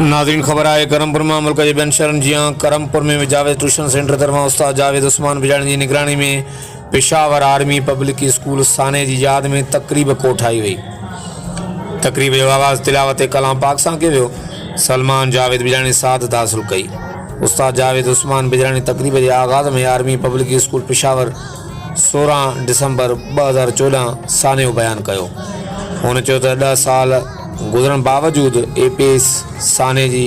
नाज़रीन ख़बर आहे करमपुर में मुल्क के ॿियनि शहरनि जीअं करमपुर में जावेद ट्यूशन सेंटर तरफ़ां उस्ताद जावेद उस्मान बिजाणी की निगरानी में पेशावर आर्मी पब्लिक स्कूल साने की याद में तकरीब कोठाई वई। तकरीब जो आगाज़ तिलावत कलाम पाक से कयो वियो। सलमान जावेद बिजाणी सादत हासिल कई। उस्ताद जावेद उस्मान बिजाणी तकरीब के आगाज़ में आर्मी पब्लिक स्कूल पेशावर 16 दिसंबर 2014 साने बयान किया। हुन चयो त 10 साल गुजरन बावजूद APS साने जी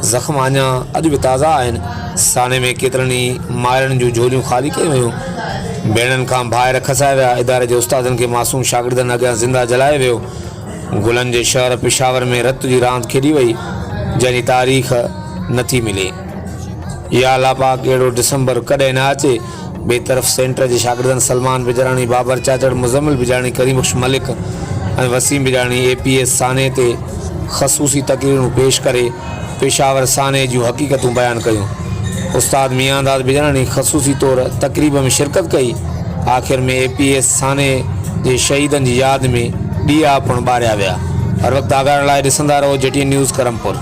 ज़ख़्म अञा अॼु भी ताज़ा आहिनि। साने में केतिरनि मायरनि जूं झोलियूं ख़ाली कयूं वयूं। भेणनि खां ॿाहिरि खसाए विया इदारे जे उस्तादनि खे मासूम शागिर्दनि अॻियां ज़िंदा जलाए वियो। गुलनि जे शहर पेशावर में रत जी रांदि खेॾी वई जंहिंजी तारीख़ नथी मिले। या अल्लाह पाक अहिड़ो दिसंबर कॾहिं न अचे। ॿिए तरफ़ सेंटर जे शागिर्दनि सलमान बिजराणी, बाबर चाचड़, मुज़म्मिल बिजाणी, करीमबख्श मलिक ऐं वसीम बिजाणी APS साने ते ख़सूसी तकरीरूं पेश करे पेशावर साने जूं हक़ीक़तूं बयान कयूं। उस्ताद मियांदाद बिजाणी ख़सूसी तौर तकरीब में शिरकत कई। आख़िर में APS साने जे शहीदनि जी यादि में ॾीआ पिणु ॿारिया विया। हर वक़्तु आगाह लाइ ॾिसंदा रहो JT न्यूज़ करमपुर।